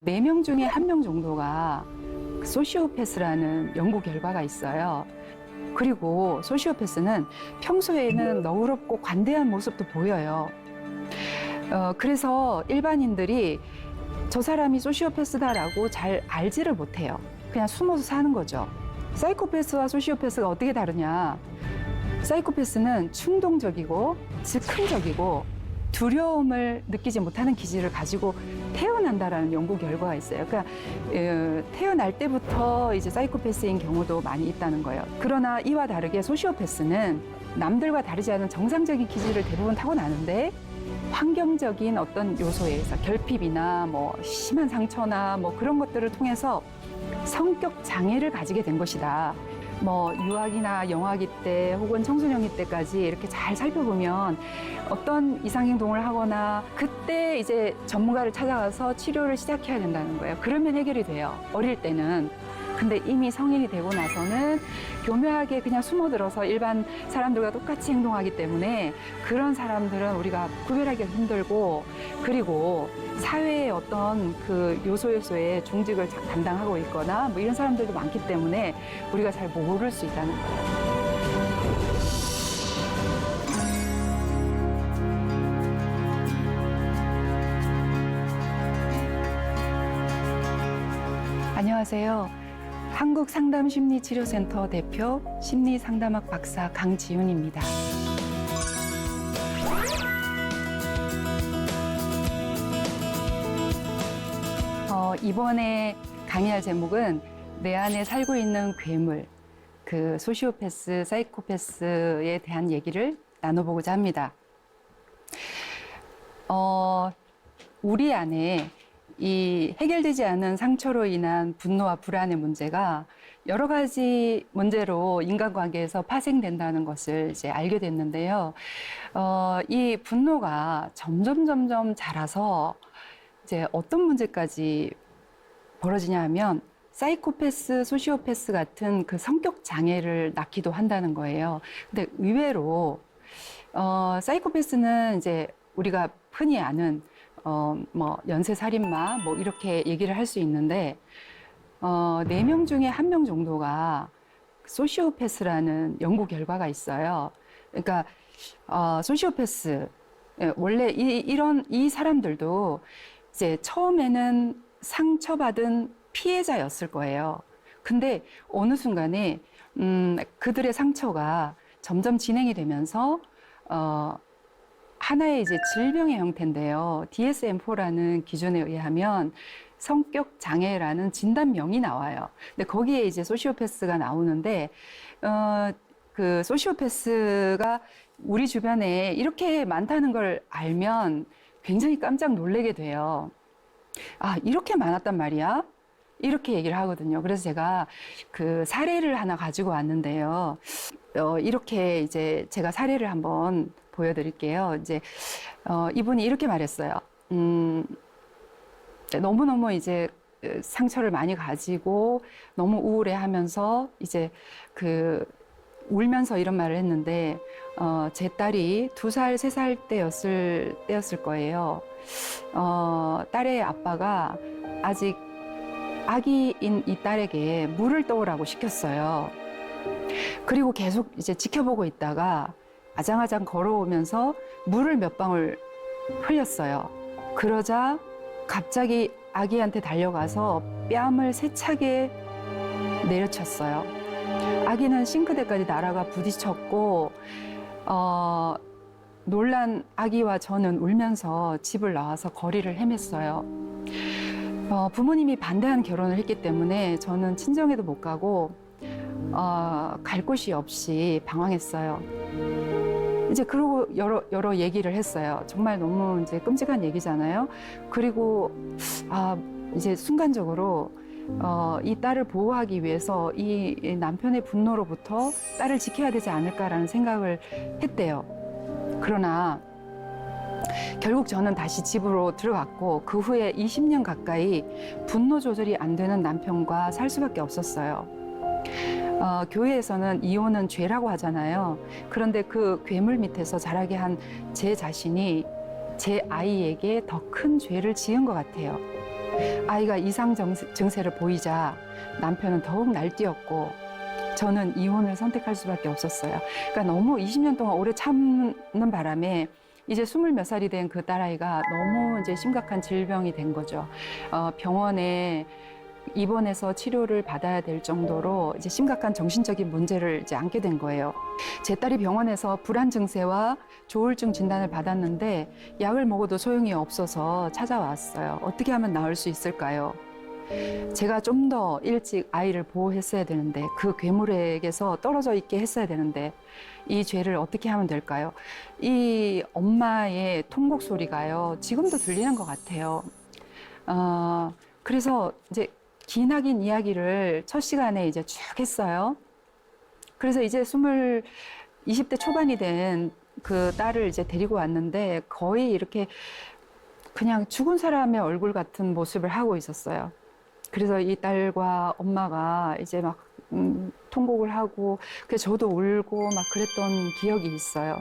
4명 중에 1명 정도가 소시오패스라는 연구 결과가 있어요. 그리고 소시오패스는 평소에는 너그럽고 관대한 모습도 보여요. 그래서 일반인들이 저 사람이 소시오패스다라고 잘 알지를 못해요. 그냥 숨어서 사는 거죠. 사이코패스와 소시오패스가 어떻게 다르냐? 사이코패스는 충동적이고 즉흥적이고 두려움을 느끼지 못하는 기질을 가지고 태어난다라는 연구 결과가 있어요. 그러니까 태어날 때부터 이제 사이코패스인 경우도 많이 있다는 거예요. 그러나 이와 다르게 소시오패스는 남들과 다르지 않은 정상적인 기질을 대부분 타고나는데 환경적인 어떤 요소에 의해서 결핍이나 뭐 심한 상처나 뭐 그런 것들을 통해서 성격 장애를 가지게 된 것이다. 뭐 유아기나 영아기 때 혹은 청소년기 때까지 이렇게 잘 살펴보면 어떤 이상행동을 하거나 그때 이제 전문가를 찾아가서 치료를 시작해야 된다는 거예요. 그러면 해결이 돼요. 어릴 때는. 근데 이미 성인이 되고 나서는 교묘하게 그냥 숨어들어서 일반 사람들과 똑같이 행동하기 때문에 그런 사람들은 우리가 구별하기가 힘들고, 그리고 사회의 어떤 그 요소의 중직을 담당하고 있거나 뭐 이런 사람들도 많기 때문에 우리가 잘 모를 수 있다는 거예요. 안녕하세요. 한국상담심리치료센터 대표 심리상담학 박사 강지윤입니다. 이번에 강의할 제목은 내 안에 살고 있는 괴물, 그 소시오패스, 사이코패스에 대한 얘기를 나눠보고자 합니다. 우리 안에 이 해결되지 않은 상처로 인한 분노와 불안의 문제가 여러 가지 문제로 인간관계에서 파생된다는 것을 이제 알게 됐는데요. 이 분노가 점점 자라서 이제 어떤 문제까지 벌어지냐 하면 사이코패스, 소시오패스 같은 그 성격 장애를 낳기도 한다는 거예요. 근데 의외로 사이코패스는 이제 우리가 흔히 아는 뭐 연쇄살인마 뭐 이렇게 얘기를 할 수 있는데 4명 중에 1명 정도가 소시오패스라는 연구 결과가 있어요. 그러니까 소시오패스, 원래 이 사람들도 이제 처음에는 상처받은 피해자였을 거예요. 근데 어느 순간에 그들의 상처가 점점 진행이 되면서 하나의 이제 질병의 형태인데요. DSM-4라는 기준에 의하면 성격 장애라는 진단명이 나와요. 근데 거기에 이제 소시오패스가 나오는데, 그 소시오패스가 우리 주변에 이렇게 많다는 걸 알면 굉장히 깜짝 놀라게 돼요. 아, 이렇게 많았단 말이야? 이렇게 얘기를 하거든요. 그래서 제가 그 사례를 하나 가지고 왔는데요. 이렇게 이제 제가 사례를 한번 보여드릴게요. 이제 이분이 이렇게 말했어요. 너무너무 이제 상처를 많이 가지고 너무 우울해하면서 이제 그 울면서 이런 말을 했는데 제 딸이 2살, 3살 때였을 거예요. 딸의 아빠가 아직 아기인 이 딸에게 물을 떠오라고 시켰어요. 그리고 계속 이제 지켜보고 있다가 아장아장 걸어오면서 물을 몇 방울 흘렸어요. 그러자 갑자기 아기한테 달려가서 뺨을 세차게 내려쳤어요. 아기는 싱크대까지 날아가 부딪혔고 놀란 아기와 저는 울면서 집을 나와서 거리를 헤맸어요. 부모님이 반대한 결혼을 했기 때문에 저는 친정에도 못 가고 갈 곳이 없이 방황했어요. 이제 그러고 여러 얘기를 했어요. 정말 너무 이제 끔찍한 얘기잖아요. 그리고 이제 순간적으로 이 딸을 보호하기 위해서 이 남편의 분노로부터 딸을 지켜야 되지 않을까라는 생각을 했대요. 그러나 결국 저는 다시 집으로 들어갔고 그 후에 20년 가까이 분노 조절이 안 되는 남편과 살 수밖에 없었어요. 교회에서는 이혼은 죄라고 하잖아요. 그런데 그 괴물 밑에서 자라게 한 제 자신이 제 아이에게 더 큰 죄를 지은 것 같아요. 아이가 이상 증세를 보이자 남편은 더욱 날뛰었고 저는 이혼을 선택할 수밖에 없었어요. 그러니까 너무 20년 동안 오래 참는 바람에 이제 20몇 살이 된 그 딸아이가 너무 이제 심각한 질병이 된 거죠. 병원에 입원해서 치료를 받아야 될 정도로 이제 심각한 정신적인 문제를 이제 안게 된 거예요. 제 딸이 병원에서 불안 증세와 조울증 진단을 받았는데 약을 먹어도 소용이 없어서 찾아왔어요. 어떻게 하면 나을 수 있을까요? 제가 좀 더 일찍 아이를 보호했어야 되는데 그 괴물에게서 떨어져 있게 했어야 되는데 이 죄를 어떻게 하면 될까요? 이 엄마의 통곡 소리가요 지금도 들리는 것 같아요. 그래서 이제 기나긴 이야기를 첫 시간에 이제 쭉 했어요. 그래서 이제 20대 초반이 된 그 딸을 이제 데리고 왔는데 거의 이렇게 그냥 죽은 사람의 얼굴 같은 모습을 하고 있었어요. 그래서 이 딸과 엄마가 이제 막 통곡을 하고 그래서 저도 울고 막 그랬던 기억이 있어요.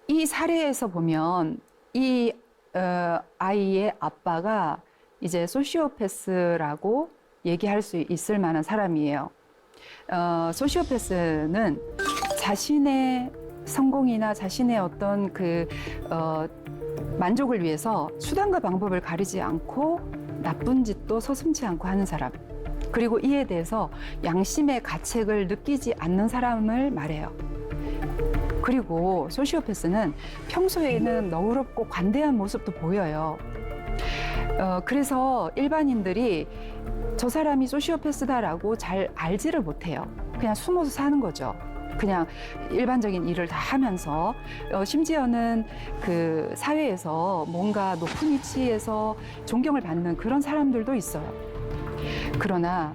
이 사례에서 보면 이 아이의 아빠가 이제 소시오패스라고 얘기할 수 있을 만한 사람이에요. 소시오패스는 자신의 성공이나 자신의 어떤 만족을 위해서 수단과 방법을 가리지 않고 나쁜 짓도 서슴지 않고 하는 사람. 그리고 이에 대해서 양심의 가책을 느끼지 않는 사람을 말해요. 그리고 소시오패스는 평소에는 너그럽고 관대한 모습도 보여요. 그래서 일반인들이 저 사람이 소시오패스다라고 잘 알지를 못해요. 그냥 숨어서 사는 거죠. 그냥 일반적인 일을 다 하면서 심지어는 그 사회에서 뭔가 높은 위치에서 존경을 받는 그런 사람들도 있어요. 그러나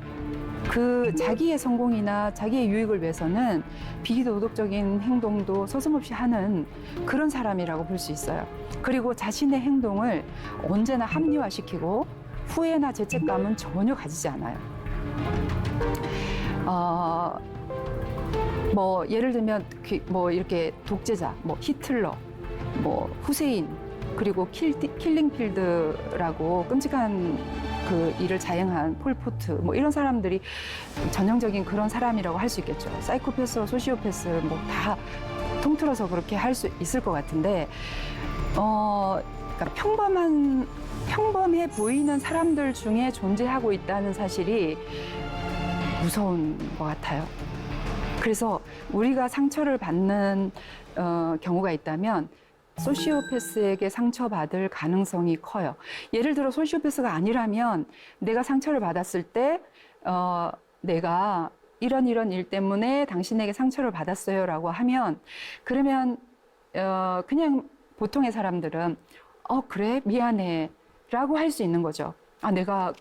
그 자기의 성공이나 자기의 유익을 위해서는 비도덕적인 행동도 서슴없이 하는 그런 사람이라고 볼 수 있어요. 그리고 자신의 행동을 언제나 합리화시키고 후회나 죄책감은 전혀 가지지 않아요. 뭐 예를 들면 뭐 이렇게 독재자, 뭐 히틀러, 뭐 후세인, 그리고 킬링필드라고 끔찍한 그 일을 자행한 폴포트, 뭐 이런 사람들이 전형적인 그런 사람이라고 할 수 있겠죠. 사이코패스와 소시오패스 뭐 다 통틀어서 그렇게 할 수 있을 것 같은데, 그러니까 평범해 보이는 사람들 중에 존재하고 있다는 사실이 무서운 것 같아요. 그래서 우리가 상처를 받는 경우가 있다면 소시오패스에게 상처받을 가능성이 커요. 예를 들어 소시오패스가 아니라면 내가 상처를 받았을 때 내가 이런 일 때문에 당신에게 상처를 받았어요 라고 하면 그러면 그냥 보통의 사람들은 그래 미안해 라고 할 수 있는 거죠. 내가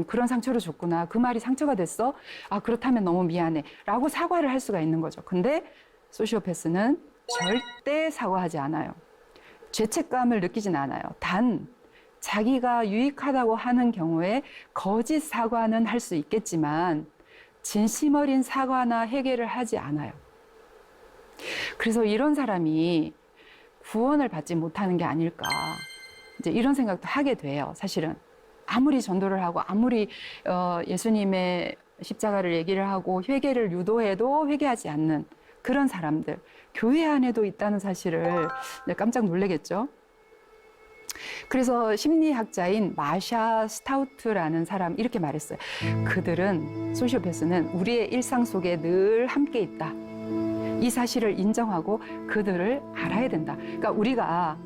그런 상처를 줬구나. 그 말이 상처가 됐어? 그렇다면 너무 미안해. 라고 사과를 할 수가 있는 거죠. 근데 소시오패스는 절대 사과하지 않아요. 죄책감을 느끼진 않아요. 단, 자기가 유익하다고 하는 경우에 거짓 사과는 할 수 있겠지만 진심 어린 사과나 해결을 하지 않아요. 그래서 이런 사람이 구원을 받지 못하는 게 아닐까. 이제 이런 생각도 하게 돼요. 사실은. 아무리 전도를 하고 아무리 예수님의 십자가를 얘기를 하고 회개를 유도해도 회개하지 않는 그런 사람들, 교회 안에도 있다는 사실을 깜짝 놀라겠죠. 그래서 심리학자인 마샤 스타우트라는 사람 이렇게 말했어요. 그들은 소시오패스는 우리의 일상 속에 늘 함께 있다. 이 사실을 인정하고 그들을 알아야 된다. 그러니까 우리가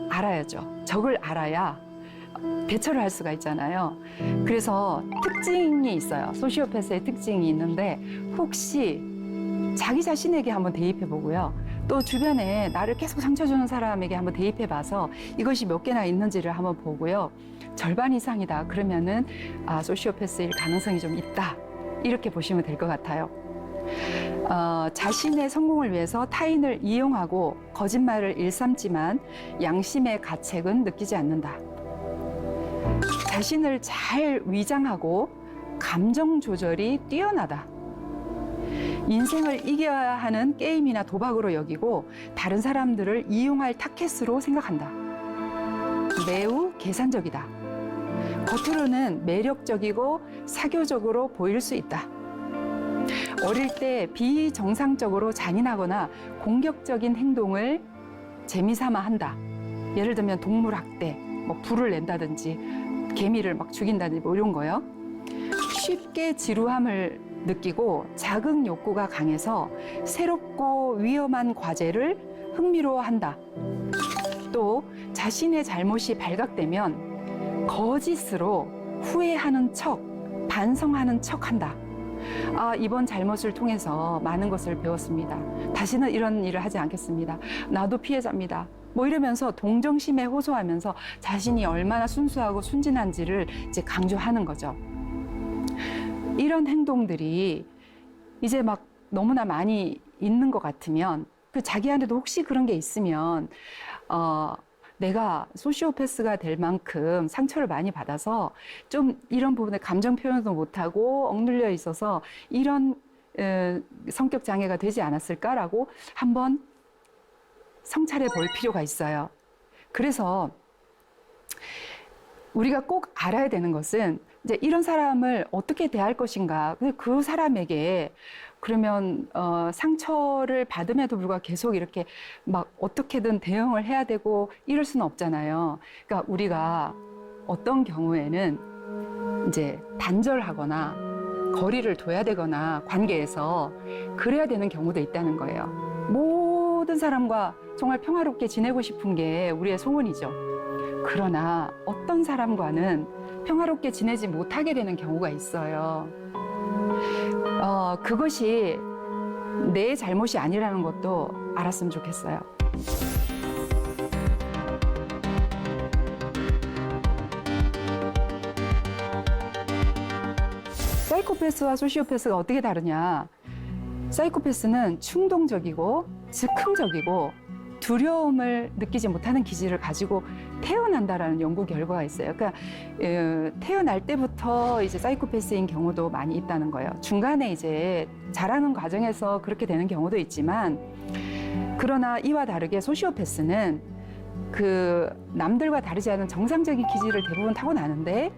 알아야죠. 적을 알아야 대처를 할 수가 있잖아요. 그래서 특징이 있어요. 소시오패스의 특징이 있는데 혹시 자기 자신에게 한번 대입해 보고요. 또 주변에 나를 계속 상처 주는 사람에게 한번 대입해 봐서 이것이 몇 개나 있는지를 한번 보고요. 절반 이상이다. 그러면은 소시오패스일 가능성이 좀 있다. 이렇게 보시면 될 것 같아요. 자신의 성공을 위해서 타인을 이용하고 거짓말을 일삼지만 양심의 가책은 느끼지 않는다. 자신을 잘 위장하고 감정 조절이 뛰어나다. 인생을 이겨야 하는 게임이나 도박으로 여기고 다른 사람들을 이용할 타켓으로 생각한다. 매우 계산적이다. 겉으로는 매력적이고 사교적으로 보일 수 있다. 어릴 때 비정상적으로 잔인하거나 공격적인 행동을 재미삼아 한다. 예를 들면 동물 학대, 뭐 불을 낸다든지 개미를 막 죽인다든지 뭐 이런 거요. 쉽게 지루함을 느끼고 자극 욕구가 강해서 새롭고 위험한 과제를 흥미로워한다. 또 자신의 잘못이 발각되면 거짓으로 후회하는 척, 반성하는 척한다. 아, 이번 잘못을 통해서 많은 것을 배웠습니다. 다시는 이런 일을 하지 않겠습니다. 나도 피해자입니다. 뭐 이러면서 동정심에 호소하면서 자신이 얼마나 순수하고 순진한지를 이제 강조하는 거죠. 이런 행동들이 이제 막 너무나 많이 있는 것 같으면 그 자기한테도 혹시 그런 게 있으면 내가 소시오패스가 될 만큼 상처를 많이 받아서 좀 이런 부분에 감정 표현도 못하고 억눌려 있어서 이런 성격 장애가 되지 않았을까라고 한번 성찰해 볼 필요가 있어요. 그래서 우리가 꼭 알아야 되는 것은 이제 이런 사람을 어떻게 대할 것인가. 그 사람에게 그러면 상처를 받음에도 불구하고 계속 이렇게 막 어떻게든 대응을 해야 되고 이럴 수는 없잖아요. 그러니까 우리가 어떤 경우에는 이제 단절하거나 거리를 둬야 되거나 관계에서 그래야 되는 경우도 있다는 거예요. 모든 사람과 정말 평화롭게 지내고 싶은 게 우리의 소원이죠. 그러나 어떤 사람과는 평화롭게 지내지 못하게 되는 경우가 있어요. 그것이 내 잘못이 아니라는 것도 알았으면 좋겠어요. 사이코패스와 소시오패스가 어떻게 다르냐? 사이코패스는 충동적이고 즉흥적이고 두려움을 느끼지 못하는 기질을 가지고 태어난다라는 연구 결과가 있어요. 그러니까 태어날 때부터 이제 사이코패스인 경우도 많이 있다는 거예요. 중간에 이제 자라는 과정에서 그렇게 되는 경우도 있지만, 그러나 이와 다르게 소시오패스는 그 남들과 다르지 않은 정상적인 기질을 대부분 타고나는데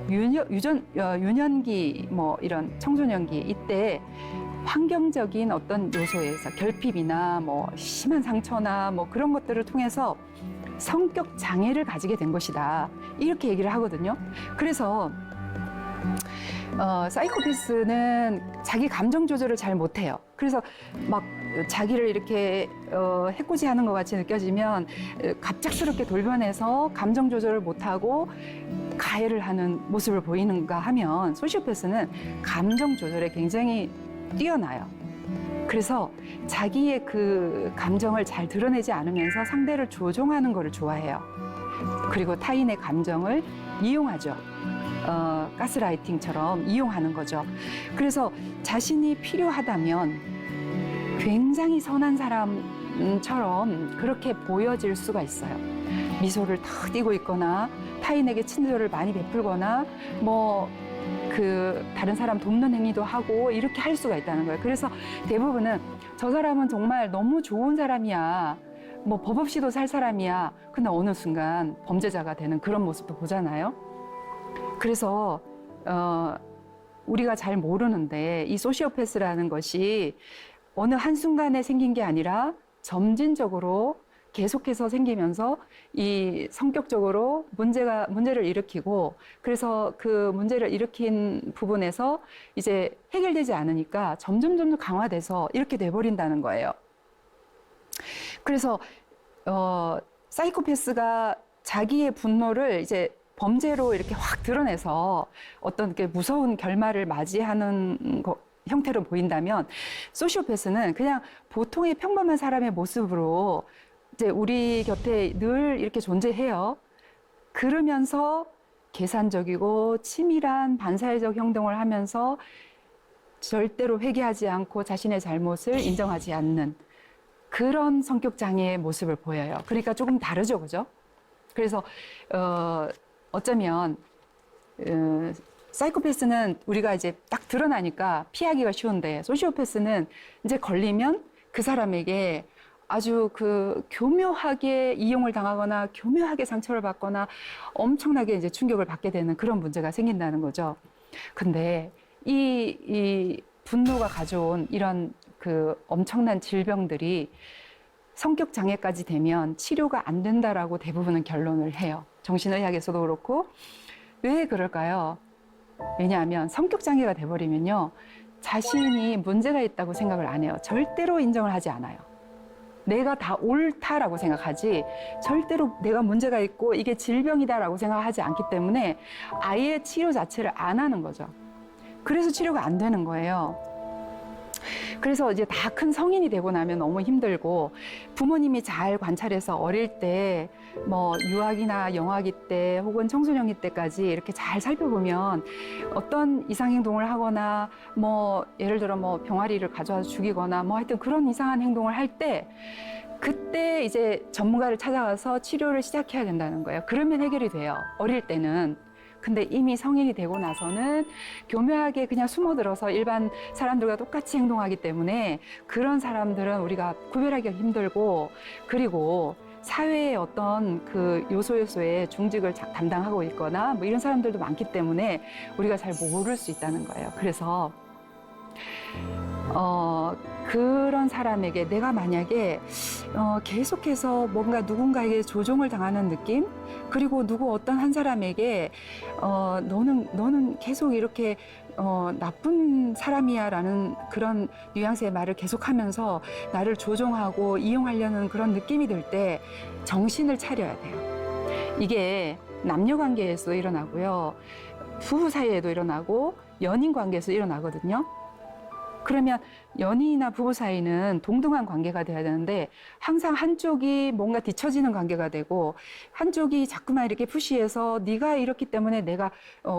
유년기 뭐 이런 청소년기 이때 환경적인 어떤 요소에서 결핍이나 뭐 심한 상처나 뭐 그런 것들을 통해서 성격 장애를 가지게 된 것이다. 이렇게 얘기를 하거든요. 그래서 사이코패스는 자기 감정 조절을 잘 못해요. 그래서 막 자기를 이렇게 해코지하는 것 같이 느껴지면 갑작스럽게 돌변해서 감정 조절을 못하고 가해를 하는 모습을 보이는가 하면, 소시오패스는 감정 조절에 굉장히 뛰어나요. 그래서 자기의 그 감정을 잘 드러내지 않으면서 상대를 조종하는 것을 좋아해요. 그리고 타인의 감정을 이용하죠. 가스라이팅처럼 이용하는 거죠. 그래서 자신이 필요하다면 굉장히 선한 사람처럼 그렇게 보여질 수가 있어요. 미소를 탁 띄고 있거나 타인에게 친절을 많이 베풀거나 뭐 다른 사람 돕는 행위도 하고 이렇게 할 수가 있다는 거예요. 그래서 대부분은 저 사람은 정말 너무 좋은 사람이야, 뭐 법 없이도 살 사람이야, 근데 어느 순간 범죄자가 되는 그런 모습도 보잖아요. 그래서 우리가 잘 모르는데 이 소시오패스라는 것이 어느 한순간에 생긴 게 아니라 점진적으로 계속해서 생기면서 이 성격적으로 문제를 일으키고, 그래서 그 문제를 일으킨 부분에서 이제 해결되지 않으니까 점점 강화돼서 이렇게 돼버린다는 거예요. 그래서 사이코패스가 자기의 분노를 이제 범죄로 이렇게 확 드러내서 어떤 게 무서운 결말을 맞이하는 형태로 보인다면, 소시오패스는 그냥 보통의 평범한 사람의 모습으로 이제 우리 곁에 늘 이렇게 존재해요. 그러면서 계산적이고 치밀한 반사회적 행동을 하면서 절대로 회개하지 않고 자신의 잘못을 인정하지 않는 그런 성격 장애의 모습을 보여요. 그러니까 조금 다르죠, 그죠? 그래서 어쩌면 사이코패스는 우리가 이제 딱 드러나니까 피하기가 쉬운데, 소시오패스는 이제 걸리면 그 사람에게 아주 그 교묘하게 이용을 당하거나 교묘하게 상처를 받거나 엄청나게 이제 충격을 받게 되는 그런 문제가 생긴다는 거죠. 근데 이 분노가 가져온 이런 그 엄청난 질병들이 성격 장애까지 되면 치료가 안 된다라고 대부분은 결론을 해요. 정신의학에서도 그렇고. 왜 그럴까요? 왜냐하면 성격 장애가 돼버리면요, 자신이 문제가 있다고 생각을 안 해요. 절대로 인정을 하지 않아요. 내가 다 옳다라고 생각하지 절대로 내가 문제가 있고 이게 질병이다라고 생각하지 않기 때문에 아예 치료 자체를 안 하는 거죠. 그래서 치료가 안 되는 거예요. 그래서 이제 다 큰 성인이 되고 나면 너무 힘들고, 부모님이 잘 관찰해서 어릴 때 뭐 유아기나 영아기 때 혹은 청소년기 때까지 이렇게 잘 살펴보면 어떤 이상 행동을 하거나 뭐 예를 들어 뭐 병아리를 가져와서 죽이거나 뭐 하여튼 그런 이상한 행동을 할 때 그때 이제 전문가를 찾아가서 치료를 시작해야 된다는 거예요. 그러면 해결이 돼요. 어릴 때는. 근데 이미 성인이 되고 나서는 교묘하게 그냥 숨어들어서 일반 사람들과 똑같이 행동하기 때문에 그런 사람들은 우리가 구별하기가 힘들고, 그리고 사회의 어떤 그 요소의 중직을 담당하고 있거나 뭐 이런 사람들도 많기 때문에 우리가 잘 모를 수 있다는 거예요. 그래서 그런 사람에게 내가 만약에 계속해서 뭔가 누군가에게 조종을 당하는 느낌, 그리고 어떤 한 사람에게 너는 계속 이렇게 나쁜 사람이야라는 그런 뉘앙스의 말을 계속하면서 나를 조종하고 이용하려는 그런 느낌이 들 때 정신을 차려야 돼요. 이게 남녀 관계에서 일어나고요, 부부 사이에도 일어나고 연인 관계에서 일어나거든요. 그러면 연인이나 부부 사이는 동등한 관계가 돼야 되는데 항상 한쪽이 뭔가 뒤처지는 관계가 되고 한쪽이 자꾸만 이렇게 푸시해서 네가 이렇기 때문에 내가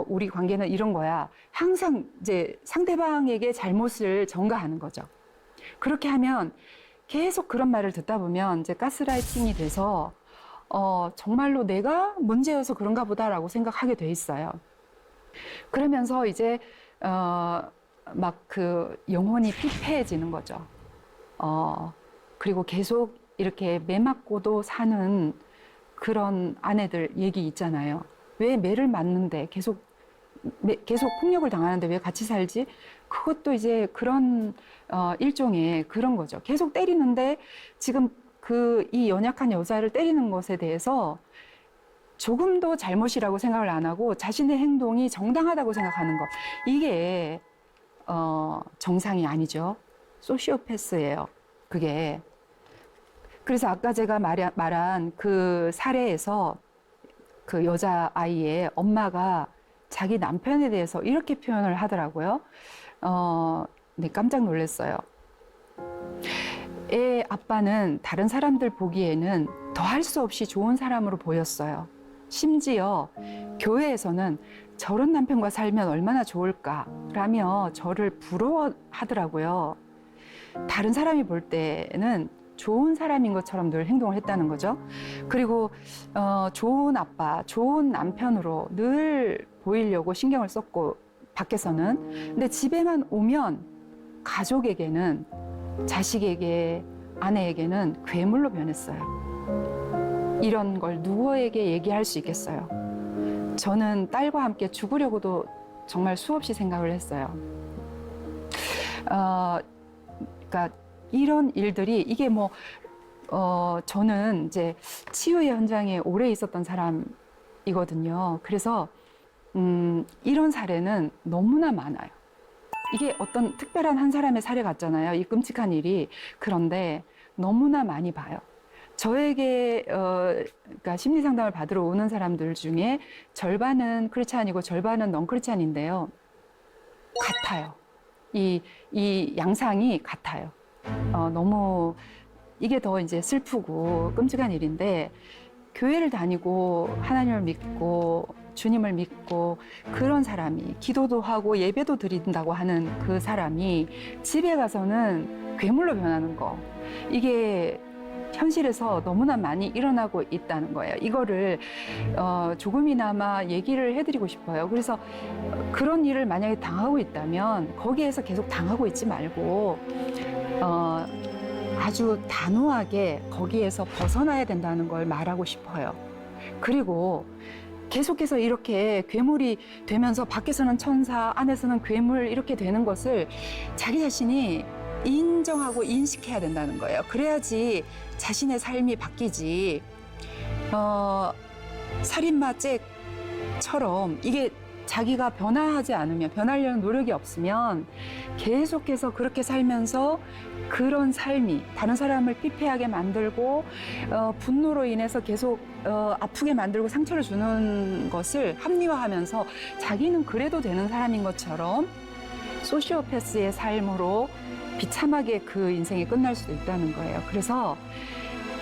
우리 관계는 이런 거야. 항상 이제 상대방에게 잘못을 전가하는 거죠. 그렇게 하면 계속 그런 말을 듣다 보면 이제 가스라이팅이 돼서 정말로 내가 문제여서 그런가 보다라고 생각하게 돼 있어요. 그러면서 이제 막 그 영혼이 피폐해지는 거죠. 그리고 계속 이렇게 매 맞고도 사는 그런 아내들 얘기 있잖아요. 왜 매를 맞는데 계속 폭력을 당하는데 왜 같이 살지? 그것도 이제 그런 일종의 그런 거죠. 계속 때리는데 지금 이 연약한 여자를 때리는 것에 대해서 조금도 잘못이라고 생각을 안 하고 자신의 행동이 정당하다고 생각하는 것. 이게 정상이 아니죠. 소시오패스예요. 그게. 그래서 아까 제가 말한 그 사례에서 그 여자아이의 엄마가 자기 남편에 대해서 이렇게 표현을 하더라고요. 네, 깜짝 놀랐어요. 애 아빠는 다른 사람들 보기에는 더할 수 없이 좋은 사람으로 보였어요. 심지어 교회에서는 저런 남편과 살면 얼마나 좋을까라며 저를 부러워하더라고요. 다른 사람이 볼 때는 좋은 사람인 것처럼 늘 행동을 했다는 거죠. 그리고 좋은 아빠, 좋은 남편으로 늘 보이려고 신경을 썼고 밖에서는. 근데 집에만 오면 가족에게는, 자식에게, 아내에게는 괴물로 변했어요. 이런 걸 누구에게 얘기할 수 있겠어요? 저는 딸과 함께 죽으려고도 정말 수없이 생각을 했어요. 그러니까 이런 일들이 이게 뭐 저는 이제 치유의 현장에 오래 있었던 사람이거든요. 그래서 이런 사례는 너무나 많아요. 이게 어떤 특별한 한 사람의 사례 같잖아요. 이 끔찍한 일이. 그런데 너무나 많이 봐요. 저에게 그러니까 심리 상담을 받으러 오는 사람들 중에 절반은 크리스찬이고 절반은 넌 크리스찬인데요. 같아요. 이 양상이 같아요. 너무 이게 더 이제 슬프고 끔찍한 일인데, 교회를 다니고 하나님을 믿고 주님을 믿고 그런 사람이 기도도 하고 예배도 드린다고 하는 그 사람이 집에 가서는 괴물로 변하는 거, 이게 현실에서 너무나 많이 일어나고 있다는 거예요. 이거를 조금이나마 얘기를 해드리고 싶어요. 그래서 그런 일을 만약에 당하고 있다면 거기에서 계속 당하고 있지 말고 아주 단호하게 거기에서 벗어나야 된다는 걸 말하고 싶어요. 그리고 계속해서 이렇게 괴물이 되면서 밖에서는 천사, 안에서는 괴물 이렇게 되는 것을 자기 자신이 인정하고 인식해야 된다는 거예요. 그래야지 자신의 삶이 바뀌지. 살인마 잭처럼 이게 자기가 변화하지 않으면, 변하려는 노력이 없으면 계속해서 그렇게 살면서 그런 삶이 다른 사람을 피폐하게 만들고 분노로 인해서 계속 아프게 만들고 상처를 주는 것을 합리화하면서 자기는 그래도 되는 사람인 것처럼 소시오패스의 삶으로 비참하게 그 인생이 끝날 수도 있다는 거예요. 그래서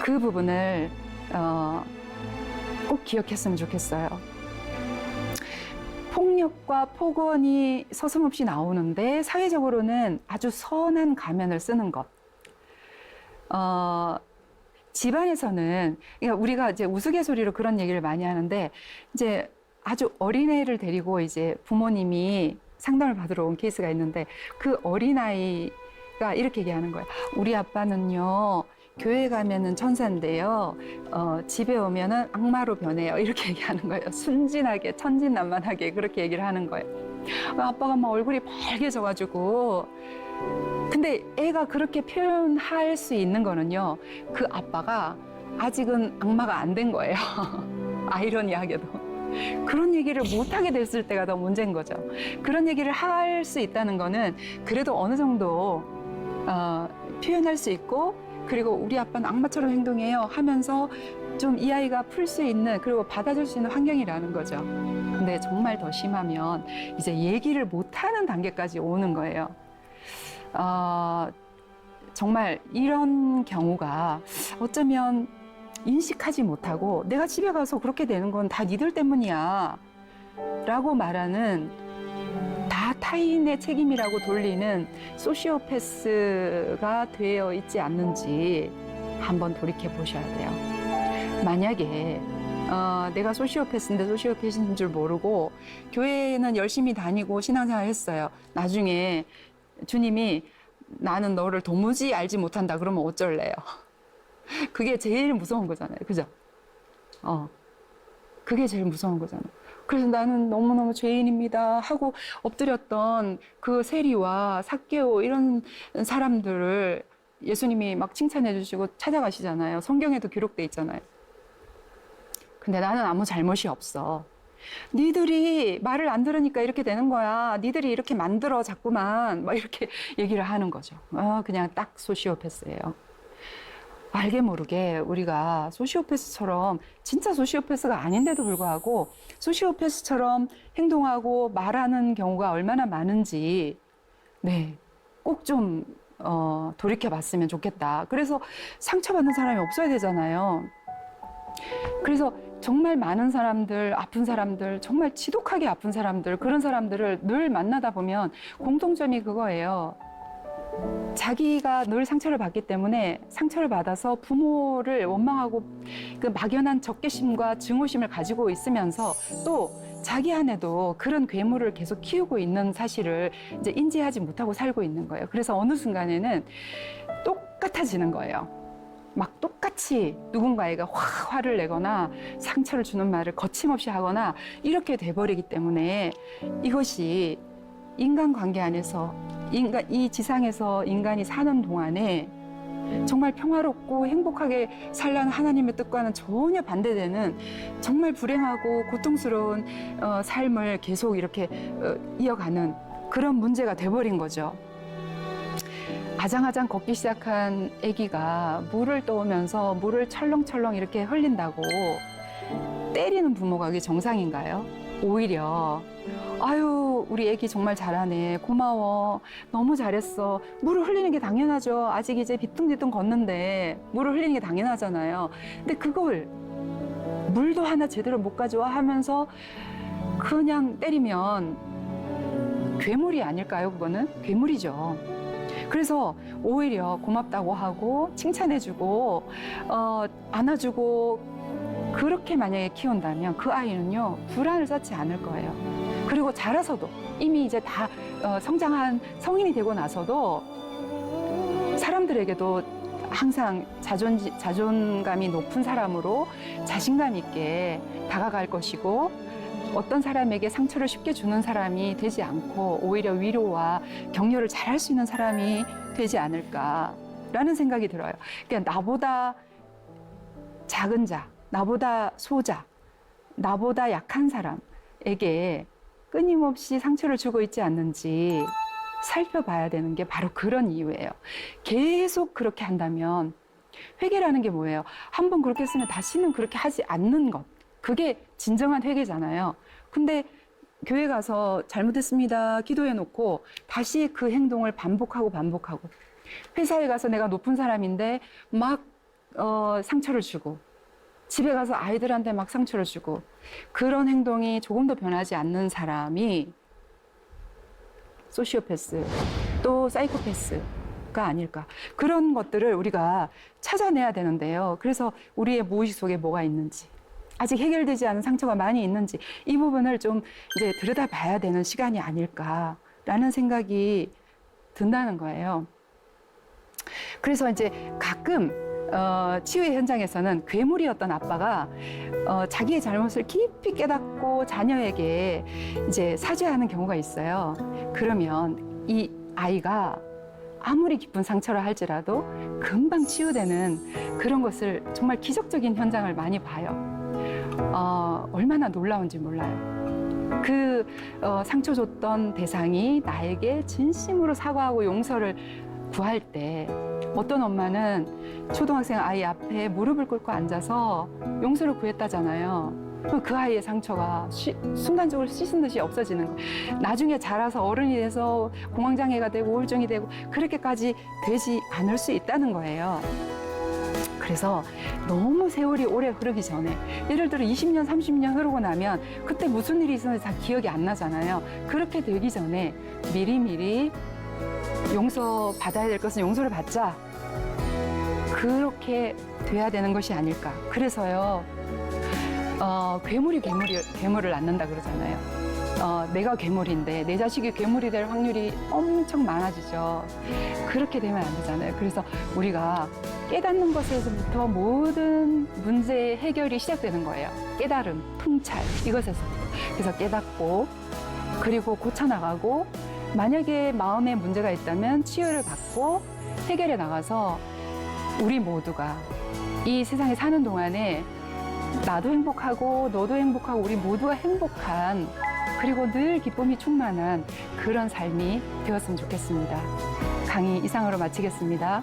그 부분을 꼭 기억했으면 좋겠어요. 폭력과 폭언이 서슴없이 나오는데 사회적으로는 아주 선한 가면을 쓰는 것. 집안에서는, 그러니까 우리가 이제 우스갯소리로 그런 얘기를 많이 하는데, 이제 아주 어린애를 데리고 이제 부모님이 상담을 받으러 온 케이스가 있는데, 그 어린아이가 이렇게 얘기하는 거예요. 우리 아빠는요, 교회 가면은 천사인데요, 집에 오면은 악마로 변해요. 이렇게 얘기하는 거예요. 순진하게, 천진난만하게 그렇게 얘기를 하는 거예요. 아빠가 막 얼굴이 빨개져가지고. 근데 애가 그렇게 표현할 수 있는 거는요, 그 아빠가 아직은 악마가 안 된 거예요. 아이러니하게도. 그런 얘기를 못하게 됐을 때가 더 문제인 거죠. 그런 얘기를 할 수 있다는 거는 그래도 어느 정도 표현할 수 있고, 그리고 우리 아빠는 악마처럼 행동해요 하면서 좀 이 아이가 풀 수 있는, 그리고 받아줄 수 있는 환경이라는 거죠. 근데 정말 더 심하면 이제 얘기를 못하는 단계까지 오는 거예요. 정말 이런 경우가 어쩌면 인식하지 못하고 내가 집에 가서 그렇게 되는 건 다 니들 때문이야 라고 말하는, 다 타인의 책임이라고 돌리는 소시오패스가 되어 있지 않는지 한번 돌이켜 보셔야 돼요. 만약에 내가 소시오패스인데 소시오패스인 줄 모르고 교회는 열심히 다니고 신앙생활 했어요. 나중에 주님이 나는 너를 도무지 알지 못한다 그러면 어쩔래요? 그게 제일 무서운 거잖아요. 그죠? 그게 제일 무서운 거잖아요. 그래서 나는 너무너무 죄인입니다 하고 엎드렸던 그 세리와 삭개오 이런 사람들을 예수님이 막 칭찬해 주시고 찾아가시잖아요. 성경에도 기록돼 있잖아요. 근데 나는 아무 잘못이 없어. 니들이 말을 안 들으니까 이렇게 되는 거야. 니들이 이렇게 만들어 자꾸만 막 이렇게 얘기를 하는 거죠. 그냥 딱 소시오패스예요. 알게 모르게 우리가 소시오패스처럼, 진짜 소시오패스가 아닌데도 불구하고 소시오패스처럼 행동하고 말하는 경우가 얼마나 많은지, 네, 꼭 좀 돌이켜 봤으면 좋겠다. 그래서 상처받는 사람이 없어야 되잖아요. 그래서 정말 많은 사람들, 아픈 사람들, 정말 지독하게 아픈 사람들, 그런 사람들을 늘 만나다 보면 공통점이 그거예요. 자기가 늘 상처를 받기 때문에 상처를 받아서 부모를 원망하고 그 막연한 적개심과 증오심을 가지고 있으면서 또 자기 안에도 그런 괴물을 계속 키우고 있는 사실을 이제 인지하지 못하고 살고 있는 거예요. 그래서 어느 순간에는 똑같아지는 거예요. 막 똑같이 누군가에게 화를 내거나 상처를 주는 말을 거침없이 하거나 이렇게 돼버리기 때문에 이것이 인간관계 안에서, 이 지상에서 인간이 사는 동안에 정말 평화롭고 행복하게 살라는 하나님의 뜻과는 전혀 반대되는 정말 불행하고 고통스러운 삶을 계속 이렇게 이어가는 그런 문제가 돼버린 거죠. 아장아장 걷기 시작한 아기가 물을 떠오면서 물을 철렁철렁 이렇게 흘린다고 때리는 부모가 그게 정상인가요? 오히려 아유 우리 애기 정말 잘하네, 고마워, 너무 잘했어, 물을 흘리는 게 당연하죠. 아직 이제 비뚱비뚱 걷는데 물을 흘리는 게 당연하잖아요. 근데 그걸 물도 하나 제대로 못 가져와 하면서 그냥 때리면 괴물이 아닐까요? 그거는 괴물이죠. 그래서 오히려 고맙다고 하고 칭찬해주고 안아주고 그렇게 만약에 키운다면 그 아이는요 불안을 쌓지 않을 거예요. 그리고 자라서도 이미 이제 다 성장한 성인이 되고 나서도 사람들에게도 항상 자존감이 높은 사람으로 자신감 있게 다가갈 것이고, 어떤 사람에게 상처를 쉽게 주는 사람이 되지 않고 오히려 위로와 격려를 잘할 수 있는 사람이 되지 않을까라는 생각이 들어요. 그러니까 나보다 작은 자, 나보다 소자, 나보다 약한 사람에게 끊임없이 상처를 주고 있지 않는지 살펴봐야 되는 게 바로 그런 이유예요. 계속 그렇게 한다면, 회개라는 게 뭐예요? 한번 그렇게 했으면 다시는 그렇게 하지 않는 것. 그게 진정한 회개잖아요. 근데 교회 가서 잘못했습니다 기도해 놓고 다시 그 행동을 반복하고 회사에 가서 내가 높은 사람인데 막 상처를 주고, 집에 가서 아이들한테 막 상처를 주고, 그런 행동이 조금도 변하지 않는 사람이 소시오패스 또 사이코패스가 아닐까. 그런 것들을 우리가 찾아내야 되는데요. 그래서 우리의 무의식 속에 뭐가 있는지, 아직 해결되지 않은 상처가 많이 있는지, 이 부분을 좀 이제 들여다봐야 되는 시간이 아닐까라는 생각이 든다는 거예요. 그래서 이제 가끔 치유의 현장에서는 괴물이었던 아빠가 자기의 잘못을 깊이 깨닫고 자녀에게 이제 사죄하는 경우가 있어요. 그러면 이 아이가 아무리 깊은 상처를 할지라도 금방 치유되는 그런 것을, 정말 기적적인 현장을 많이 봐요. 얼마나 놀라운지 몰라요. 그 상처 줬던 대상이 나에게 진심으로 사과하고 용서를 구할 때, 어떤 엄마는 초등학생 아이 앞에 무릎을 꿇고 앉아서 용서를 구했다잖아요. 그럼 그 아이의 상처가 순간적으로 씻은 듯이 없어지는 거예요. 나중에 자라서 어른이 돼서 공황장애가 되고 우울증이 되고 그렇게까지 되지 않을 수 있다는 거예요. 그래서 너무 세월이 오래 흐르기 전에, 예를 들어 20년, 30년 흐르고 나면 그때 무슨 일이 있었는지 다 기억이 안 나잖아요. 그렇게 되기 전에 미리미리 용서받아야 될 것은 용서를 받자. 그렇게 돼야 되는 것이 아닐까. 그래서요, 괴물을 낳는다 그러잖아요. 내가 괴물인데 내 자식이 괴물이 될 확률이 엄청 많아지죠. 그렇게 되면 안 되잖아요. 그래서 우리가 깨닫는 것에서부터 모든 문제의 해결이 시작되는 거예요. 깨달음, 통찰, 이것에서. 그래서 깨닫고, 그리고 고쳐나가고, 만약에 마음에 문제가 있다면 치유를 받고 해결해 나가서 우리 모두가 이 세상에 사는 동안에 나도 행복하고 너도 행복하고 우리 모두가 행복한, 그리고 늘 기쁨이 충만한 그런 삶이 되었으면 좋겠습니다. 강의 이상으로 마치겠습니다.